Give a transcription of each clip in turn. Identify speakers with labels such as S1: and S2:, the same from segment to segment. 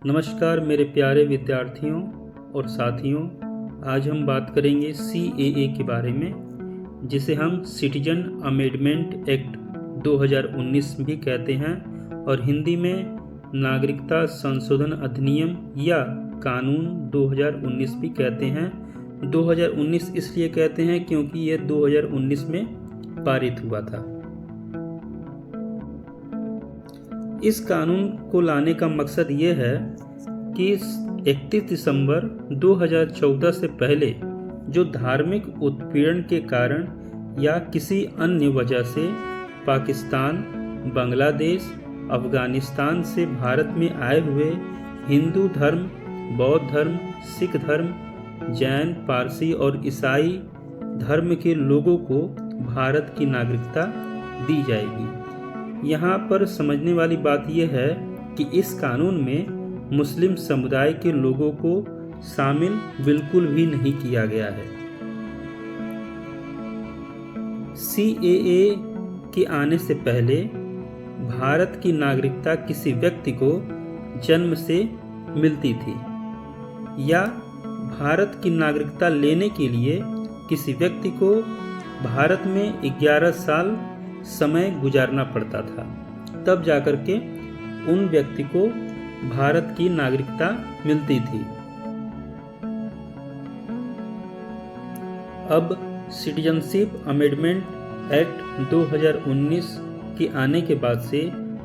S1: नमस्कार मेरे प्यारे विद्यार्थियों और साथियों। आज हम बात करेंगे CAA के बारे में, जिसे हम सिटीजन अमेंडमेंट एक्ट 2019 भी कहते हैं और हिंदी में नागरिकता संशोधन अधिनियम या कानून 2019 भी कहते हैं। 2019 इसलिए कहते हैं क्योंकि यह 2019 में पारित हुआ था। इस कानून को लाने का मकसद ये है कि 31 दिसंबर 2014 से पहले जो धार्मिक उत्पीड़न के कारण या किसी अन्य वजह से पाकिस्तान, बांग्लादेश, अफगानिस्तान से भारत में आए हुए हिंदू धर्म, बौद्ध धर्म, सिख धर्म, जैन, पारसी और ईसाई धर्म के लोगों को भारत की नागरिकता दी जाएगी। यहाँ पर समझने वाली बात यह है कि इस कानून में मुस्लिम समुदाय के लोगों को शामिल बिल्कुल भी नहीं किया गया है। CAA के आने से पहले भारत की नागरिकता किसी व्यक्ति को जन्म से मिलती थी या भारत की नागरिकता लेने के लिए किसी व्यक्ति को भारत में 11 साल समय गुजारना पड़ता था, तब जाकर के उन व्यक्ति को भारत की नागरिकता मिलती थी। अब सिटीजनशिप अमेंडमेंट एक्ट 2019 के आने के बाद से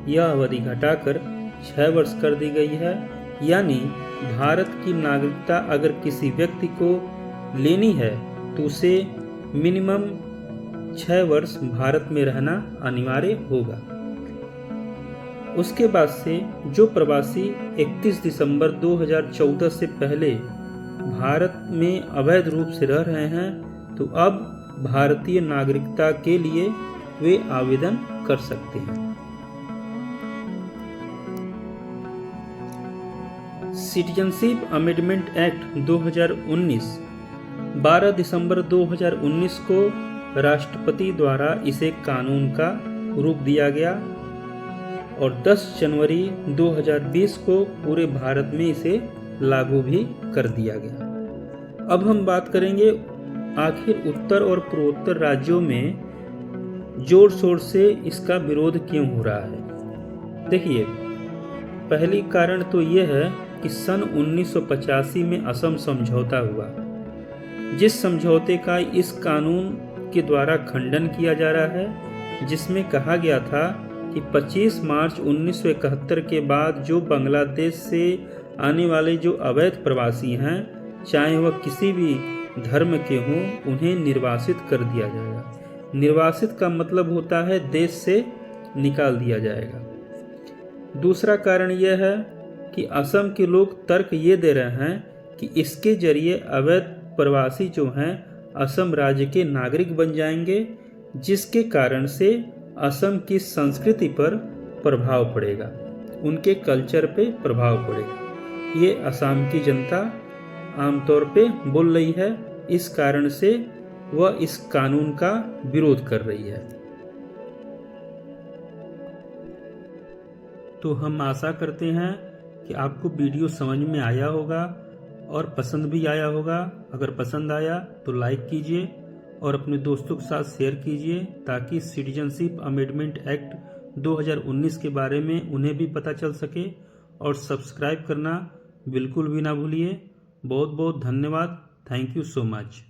S1: यह अवधि घटाकर 6 वर्ष कर दी गई है। यानी भारत की नागरिकता अगर किसी व्यक्ति को लेनी है तो उसे मिनिमम 6 वर्ष भारत में रहना अनिवार्य होगा। उसके बाद से जो प्रवासी 31 दिसंबर 2014 से पहले भारत में अवैध रूप से रह रहे हैं तो अब भारतीय नागरिकता के लिए वे आवेदन कर सकते हैं। सिटीजनशिप अमेंडमेंट एक्ट 2019 12 दिसंबर 2019 को राष्ट्रपति द्वारा इसे कानून का रूप दिया गया और 10 जनवरी 2020 को पूरे भारत में इसे लागू भी कर दिया गया। अब हम बात करेंगे आखिर उत्तर और पूर्वोत्तर राज्यों में जोर शोर से इसका विरोध क्यों हो रहा है। देखिए, पहली कारण तो यह है कि सन 1985 में असम समझौता हुआ, जिस समझौते का इस कानून के द्वारा खंडन किया जा रहा है, जिसमें कहा गया था कि 25 मार्च 1971 के बाद जो बांग्लादेश से आने वाले जो अवैध प्रवासी हैं, चाहे वह किसी भी धर्म के हों, उन्हें निर्वासित कर दिया जाएगा। निर्वासित का मतलब होता है देश से निकाल दिया जाएगा। दूसरा कारण यह है कि असम के लोग तर्क ये दे रहे हैं कि इसके जरिए अवैध प्रवासी जो हैं असम राज्य के नागरिक बन जाएंगे, जिसके कारण से असम की संस्कृति पर प्रभाव पड़ेगा, उनके कल्चर पे प्रभाव पड़ेगा। ये असम की जनता आमतौर पे बोल रही है, इस कारण से वह इस कानून का विरोध कर रही है। तो हम आशा करते हैं कि आपको वीडियो समझ में आया होगा और पसंद भी आया होगा। अगर पसंद आया तो लाइक कीजिए और अपने दोस्तों के साथ शेयर कीजिए, ताकि सिटीजनशिप अमेंडमेंट एक्ट 2019 के बारे में उन्हें भी पता चल सके। और सब्सक्राइब करना बिल्कुल भी ना भूलिए। बहुत बहुत धन्यवाद। Thank you so much.